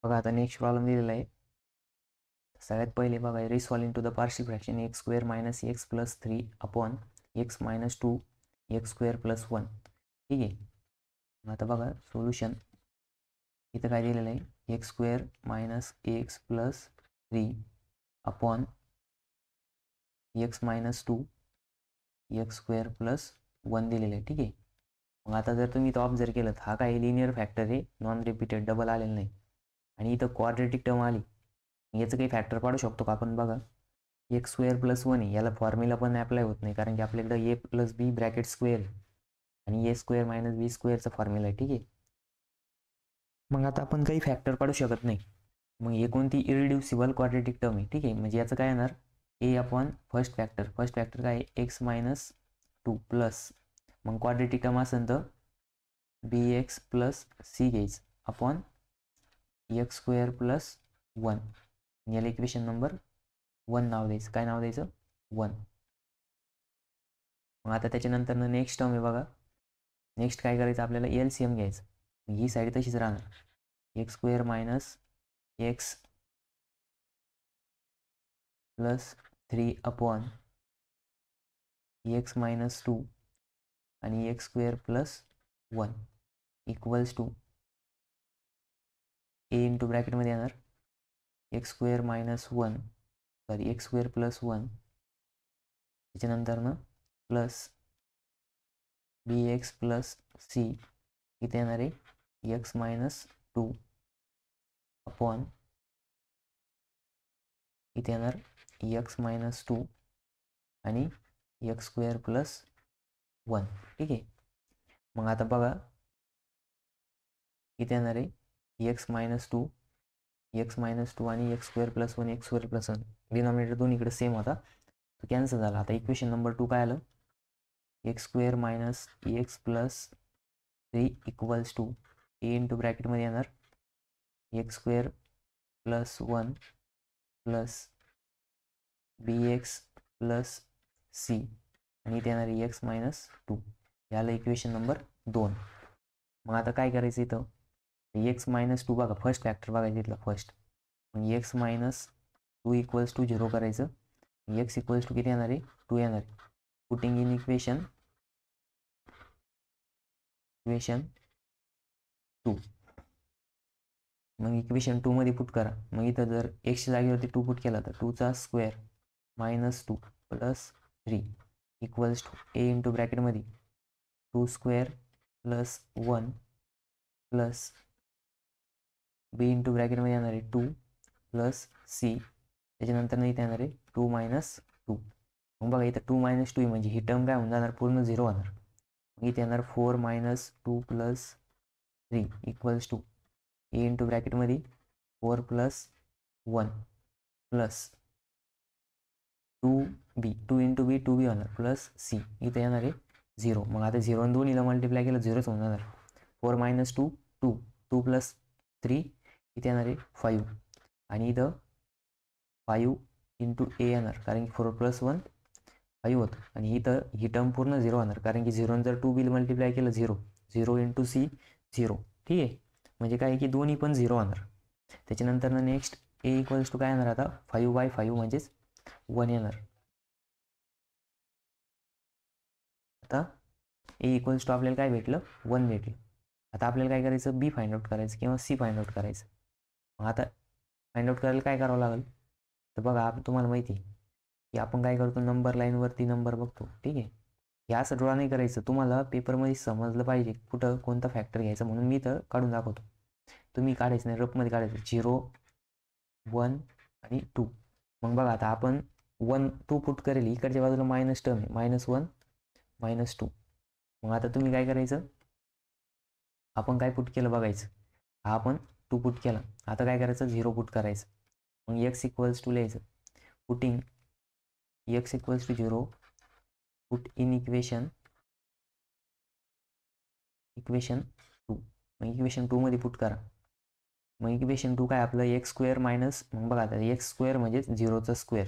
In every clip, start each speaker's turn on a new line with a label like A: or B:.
A: बघा आता next problem दिलेला आहे. सगळ्यात पहिले बघा resolve into the partial fraction x square minus x plus 3 upon x minus 2 x square plus 1. ठीक आहे. आता बघा सोल्युशन इथं काय दिलेलं आहे, x square minus x plus 3 upon x minus 2 x square plus 1 दिलेलं आहे. ठीक आहे. मग आता जर तुम्ही तो ऑब्झर्व केलं तर हा काही लिनियर फॅक्टर आहे, नॉन रिपीटेड, डबल आलेलं नाही. आणि इथं क्वाड्रेटिक टर्म आली, याचं काही फॅक्टर पाडू शकतो का आपण? बघा एक्स स्क्वेअर प्लस 1 आहे, याला फॉर्म्युला पण अप्लाय होत नाही कारण की आपल्याकडे ए प्लस बी ब्रॅकेट स्क्वेअर आहे आणि ए स्क्वेअर मायनस बी स्क्वेअरचा फॉर्म्युला आहे. ठीक आहे. मग आता आपण काही फॅक्टर पाडू शकत नाही. मग हे कोणती इरिड्युसिबल क्वाड्रेटिक टर्म आहे. ठीक आहे. म्हणजे याचं काय येणार, ए अपॉन फर्स्ट फॅक्टर काय आहे, एक्स मायनस 2 प्लस, मग क्वाड्रेटिक टर्म असेल तर बी एक्स प्लस सी घ्यायचं अपॉन एक्स स्क्वेअर प्लस 1. याला इक्वेशन नंबर 1 नाव द्यायचं. काय नाव द्यायचं? 1. मग आता त्याच्यानंतर नेक्स्ट टर्म आहे बघा. नेक्स्ट काय करायचं, आपल्याला LCM घ्यायचं. ही साईड तशीच राहणार, x square minus x plus 3 upon x minus 2 आणि x square plus 1 equals to a into ब्रॅकेटमध्ये येणार x square minus 1 sorry x square plus 1, त्याच्यानंतर plus b x plus c, इथे येणार आहे एक्स मायनस 2 अपॉन इथे येणार एक्स मायनस 2 आणि एक्स स्क्वेअर प्लस 1. ठीक आहे. मग आता बघा इथे येणार आहे एक्स मायनस 2 आणि x square plus 1 x square plus 1. Denominator दोन्हीकडे सेम होता, तो कॅन्सल झाला. आता इक्वेशन नंबर 2 काय आलं, x square minus x plus 3 equals to a into ब्रॅकेटमध्ये येणार x square plus 1 plus b x plus c आणि इथे येणार एक्स मायनस 2. याला इक्वेशन नंबर 2. मग आता काय करायचं, इथं एक्स मायनस 2 बघा, फर्स्ट फॅक्टर बघायचं इथला फर्स्ट. मग एक्स मायनस 2 इक्वल्स टू 0 करायचं. एक्स इक्वल्स टू किती येणार आहे, 2 येणार आहे. Putting in equation 2. मग इक्वेशन 2 मध्ये पुट करा. मग इथं जर एक्सच्या जागेवरती 2 पुट केला तर 2चा square minus 2 plus 3 equals to a into ब्रॅकेटमध्ये 2 square plus 1 plus b into ब्रॅकेटमध्ये येणार आहे 2 प्लस सी, त्याच्यानंतर इथे येणार आहे 2 मायनस 2. मग बघा इथं 2 मायनस 2 म्हणजे ही टर्म काय होऊन जाणार, पूर्ण 0 होणार. मग इथे येणार 4 minus 2 plus 3 equals to a into ब्रॅकेटमध्ये 4 plus 1 plus 2 into b 2b होणार प्लस सी, इथे येणार आहे 0. मग आता 0 आणि 2ला मल्टिप्लाय केलं 0च होऊन जाणार. 4 मायनस 2 2 प्लस 3 इथे येणार आहे 5 आणि इथं 5 इंटू ए येणार कारण की 4 प्लस 1 5 होतं आणि इथं ही टर्म पूर्ण 0 होणार कारण की 0 जर 2b मल्टिप्लाय केलं 0 इंटू सी 0. ठीक आहे. म्हणजे काय की दोन्ही पण 0 होणार. त्याच्यानंतर नेक्स्ट ए इक्वल्स टू काय येणार, आता 5/5 म्हणजेच 1 येणार. आता ए इक्वल्स टू आपल्याला काय भेटलं, 1 भेटलं. आता आपल्याला काय करायचं, बी फाइंड आउट करायचं किंवा सी फाइंड आउट करायचं. मग आता फाइंड आउट करायला काय करावं लागेल, तर बघा तुम्हाला माहिती आहे की आपण काय करतो, नंबर लाईनवरती नंबर बघतो. ठीक आहे. हे असं ड्रॉ नाही करायचं, तुम्हाला पेपरमध्ये समजलं पाहिजे कुठं कोणता फॅक्टर घ्यायचा, म्हणून मी तर काढून दाखवतो. तुम्ही काढायचं नाही, रफमध्ये काढायचं 0 1 आणि 2. मग बघा आता आपण 1 2 पुट करेल, इकडच्या बाजूला मायनस टर्म आहे, -1 -2. मग आता तुम्ही काय करायचं, आपण काय पुट केलं बघायचं. हा आपण 2 पुट केला, आता काय करायचं 0 पुट करायचं. मग एक्स इक्वल्स टू लिहायचं, putting x equals to 0 put in equation 2. मग इक्वेशन 2 मध्ये पुट करा. मग इक्वेशन 2 काय आपलं एक्स स्क्वेअर मायनस, मग बघा आता एक्स स्क्वेअर म्हणजे 0चा स्क्वेअर.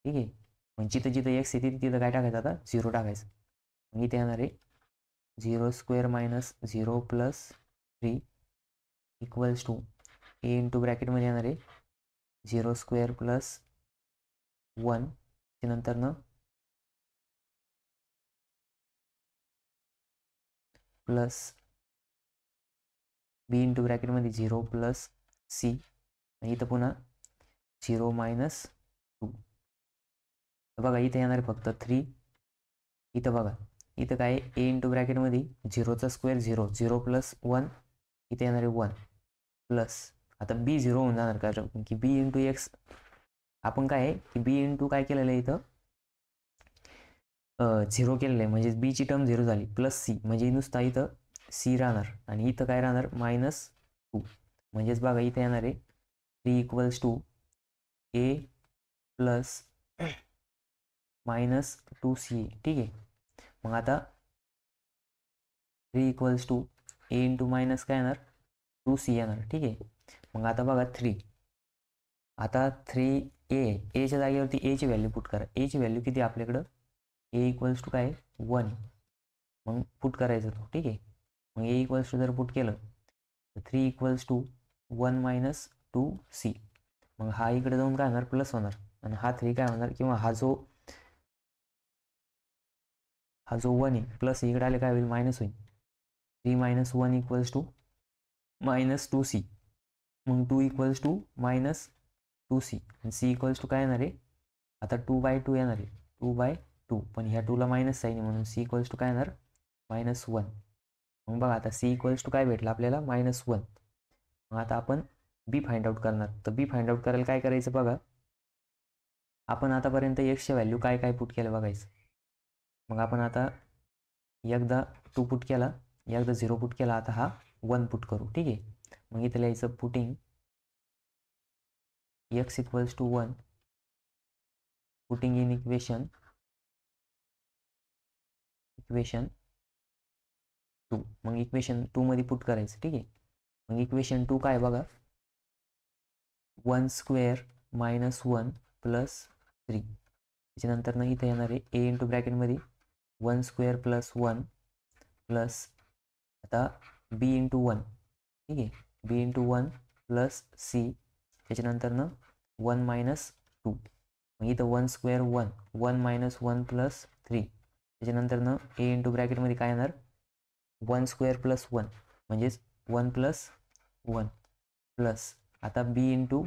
A: ठीक आहे. मग जिथं जिथं एक्स येते तिथं काय टाकायचं, आता 0 टाकायचं. मग इथे येणार आहे 0 square minus 0 plus 3 equals to a into ब्रॅकेटमध्ये येणार आहे 0 स्क्वेअर प्लस 1 त्यानंतरनं प्लस बी इंटू ब्रॅकेटमध्ये 0 प्लस सी आणि इथं पुन्हा 0 मायनस 2. बघा इथे येणार फक्त 3. इथं बघा इथं काय ए इंटू ब्रॅकेटमध्ये 0चा स्क्वेअर 0 0 प्लस 1 इथे येणार आहे 1 प्लस आता बी 0 होऊन जाणार कारण की बी इंटू एक्स आपण काय आहे की बी इंटू काय केलेलं आहे इथं 0 केलेलं आहे म्हणजे बीची टर्म 0 झाली प्लस सी म्हणजे नुसता इथं सी राहणार आणि इथं काय राहणार -2 म्हणजेच बघा इथे येणार आहे 3 equals to A plus -2c. ठीक आहे. मग आता 3 equals to a into minus काय येणार 2c येणार. ठीक आहे. मग आता बघा 3 आता 3 एच्या जागेवरती एची व्हॅल्यू पुट करा. एची व्हॅल्यू किती आपल्याकडं ए इक्वल्स टू काय 1 मग पुट करायचं तो. ठीक आहे. मग ए इक्वल्स टू जर पुट केलं तर 3 इक्वल्स टू 1 मायनस 2c मग हा इकडे जाऊन काय होणार प्लस होणार आणि हा 3 काय होणार किंवा हा जो 1 आहे प्लस इकडे आले काय होईल मायनस होईल 3 मायनस 1 इक्वल्स टू -2c मग 2 इक्वल्स टू -2c आणि c इक्वल्स टू काय येणार आहे आता 2/2 येणार आहे 2/2 पण ह्या 2ला मायनस साईन म्हणून c इक्वल्स टू काय येणार -1. मग बघा आता c इक्वल्स टू काय भेटलं आपल्याला -1. मग आता आपण बी फाइंड आउट करणार तर बी फाइंड आउट करायला काय करायचं बघा आपण आतापर्यंत एक्सच्या व्हॅल्यू काय काय पुट केलं बघायचं. मग आपण आता एकदा 2 पुट केला एकदा 0 पुट केला आता हा 1 पुट करू. ठीक आहे. मग इथं लिहायचं putting x equals to 1 putting in equation 2 मग इक्वेशन 2 मध्ये पुट करायचं. ठीक आहे. मग इक्वेशन 2 काय बघा 1 स्क्वेअर -1 प्लस 3 त्याच्यानंतर ना इथे येणार आहे ए इंटू ब्रॅकेटमध्ये 1 स्क्वेअर प्लस 1 प्लस आता बी इंटू 1. ठीक आहे. बी इंटू 1 प्लस सी त्याच्यानंतर 1 मायनस 2 मग इथं 1 स्क्वेअर 1 मायनस 1 प्लस 3 त्याच्यानंतर ए इंटू ब्रॅकेटमध्ये काय येणार 1 स्क्वेअर प्लस 1 म्हणजेच 1 प्लस 1 प्लस आता बी इंटू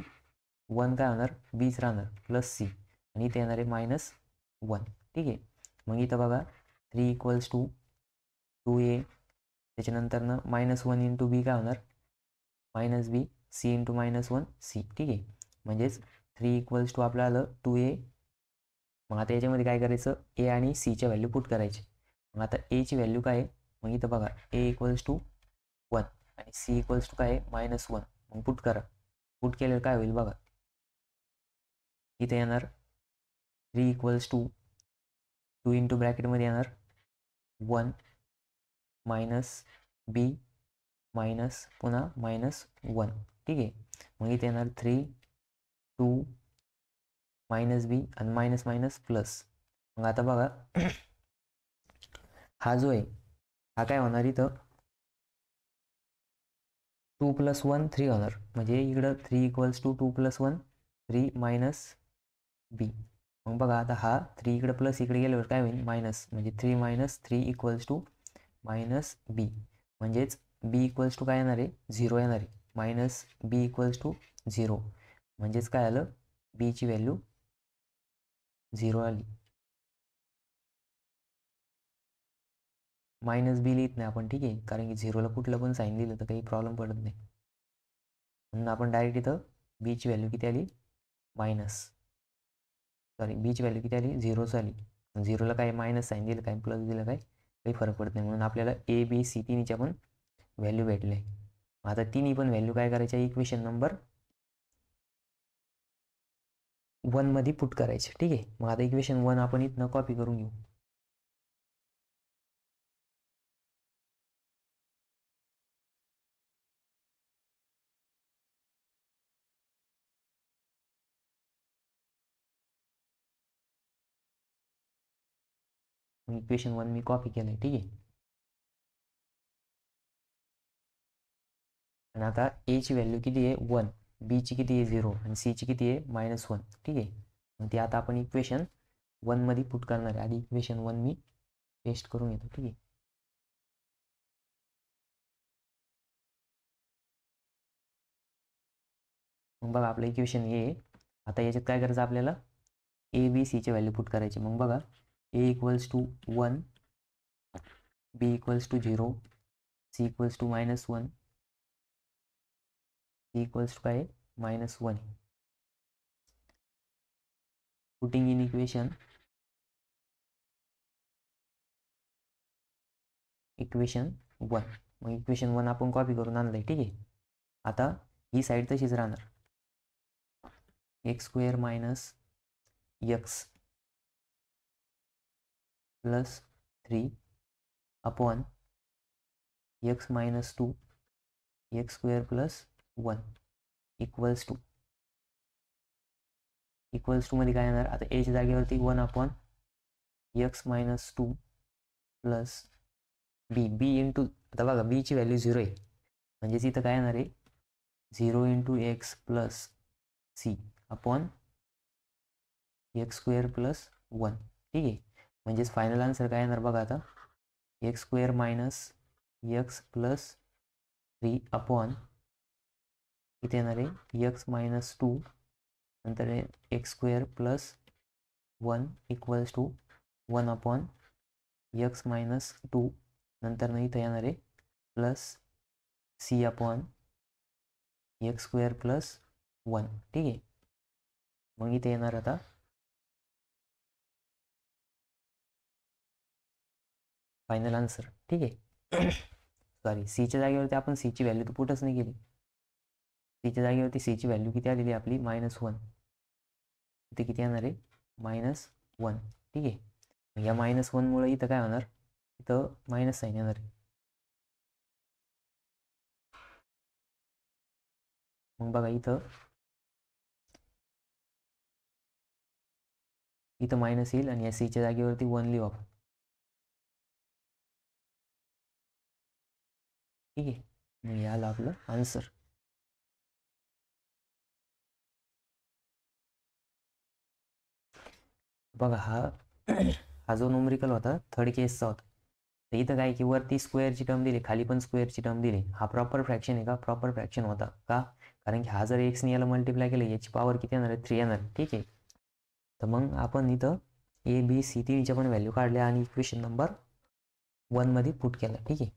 A: 1 काय होणार बीच राहणार प्लस सी आणि इथे येणार आहे -1. ठीक आहे. मग इथं बघा 3 इक्वल्स टू 2a त्याच्यानंतर -1 इंटू बी काय होणार -b सी इंटू -1c. ठीक आहे. म्हणजेच 3 इक्वल्स टू आपलं आलं 2a. मग आता याच्यामध्ये काय करायचं ए आणि सीच्या व्हॅल्यू पुट करायची. मग आता एची व्हॅल्यू काय आहे मग इथं बघा ए इक्वल्स टू 1 आणि सी इक्वल्स टू काय आहे -1 मग पुट करा. पुट केल्यावर काय होईल बघा इथे येणार 3 इक्वल्स टू 2 इंटू ब्रॅकेटमध्ये येणार 1 मायनस बी मायनस पुन्हा -1. ठीक आहे. मग इथे येणार 3 2 मायनस बी आणि मायनस मायनस प्लस. मग आता बघा हा जो आहे हा काय होणार इथं 2 + 1 3 होणार म्हणजे इकडं 3 इक्वल्स टू 2 + 1 3 मायनस बी. मग बघा आता हा 3 इकडे प्लस इकडे गेल्यावर काय होईल मायनस म्हणजे 3 मायनस 3 इक्वल्स टू -बी म्हणजेच बी इक्वल्स टू काय येणार आहे 0 येणार आहे मायनस बी इक्वल्स टू 0 म्हणजेच काय आलं बीची व्हॅल्यू 0 आली. -बी लिहित नाही आपण. ठीक आहे. कारण की 0ला कुठलं पण साईन दिलं तर काही प्रॉब्लेम पडत नाही म्हणून आपण डायरेक्ट इथं बीची व्हॅल्यू किती आली बीची व्हॅल्यू किती आली 0च आली. 0ला काय मायनस साईन दिलं काय प्लस दिलं काय काही फरक पडत नाही म्हणून आपल्याला ए बी सी तिन्हीच्या पण व्हॅल्यू भेटले. आता तिन्ही पण व्हॅल्यू काय करायच्या इक्वेशन नंबर 1 मध्ये पुट करायचे. ठीक आहे. मग आता इक्वेशन 1 आपण इथनं कॉपी करून घेऊ. इक्वेशन 1 मी कॉपी केलंय. ठीक आहे. आणि आता एची व्हॅल्यू किती आहे 1, बीची किती आहे 0 आणि सीची किती आहे -1. ठीक आहे. मग ते आता आपण इक्वेशन 1 मध्ये पुट करणार आहे. आधी इक्वेशन 1 मी पेस्ट करून घेतो. ठीक आहे. मग बघा आपलं इक्वेशन हे आहे. आता याच्यात काय करायचं आपल्याला ए बी सीचे व्हॅल्यू पुट करायचे. मग बघा a equals to 1, b equals to 0, c equals to -1, c equals to काय -1. Putting in equation 1. मग इक्वेशन 1 आपण कॉपी करून आणलंय. ठीक आहे. आता ही साईड तशीच राहणार. x² - x plus 3 upon x - 2 x² plus 1 equals to मध्ये काय येणार आता एच्या जागेवरती 1 upon x - 2 plus b into, आता बघा बीची व्हॅल्यू 0 आहे म्हणजेच इथं काय येणार आहे 0 into x plus c upon x² plus 1. ठीक आहे. म्हणजेच फायनल आन्सर काय येणार बघा आता x² - x प्लस 3 अपॉन इथे येणार आहे x - 2 नंतर x² plus 1 equals to 1 upon x - 2 नंतर इथं येणार आहे plus c upon x² plus 1. ठीक आहे. मग इथे येणार आता फायनल आन्सर. ठीक आहे. सॉरी सीच्या जागेवरती आपण सीची व्हॅल्यू तर पुटच नाही केली. सीच्या जागेवरती सीची व्हॅल्यू किती आलेली आपली -1. इथे किती येणार आहे -1. ठीक आहे. या -1 मुळे इथं काय होणार इथं मायनस साईन येणार आहे. मग बघा इथं मायनस येईल आणि या सीच्या जागेवरती 1 लिहू आपण. ठीक आहे. मग याला आपलं आन्सर. बघा हा जो न्यूमरिकल होता थर्ड केसचा होता. तर इथं काय की वरती स्क्वेअरची टर्म दिली, खाली पण स्क्वेअरची टर्म दिली. हा प्रॉपर फ्रॅक्शन आहे का? प्रॉपर फ्रॅक्शन होता का? कारण की हा जर एक्सने याला मल्टिप्लाय केलं याची पॉवर किती येणार आहे 3 येणार. ठीक आहे. तर मग आपण इथं ए बी सी तिन्हीच्या पण व्हॅल्यू काढल्या आणि इक्वेशन नंबर 1 मध्ये पुट केला. ठीक आहे.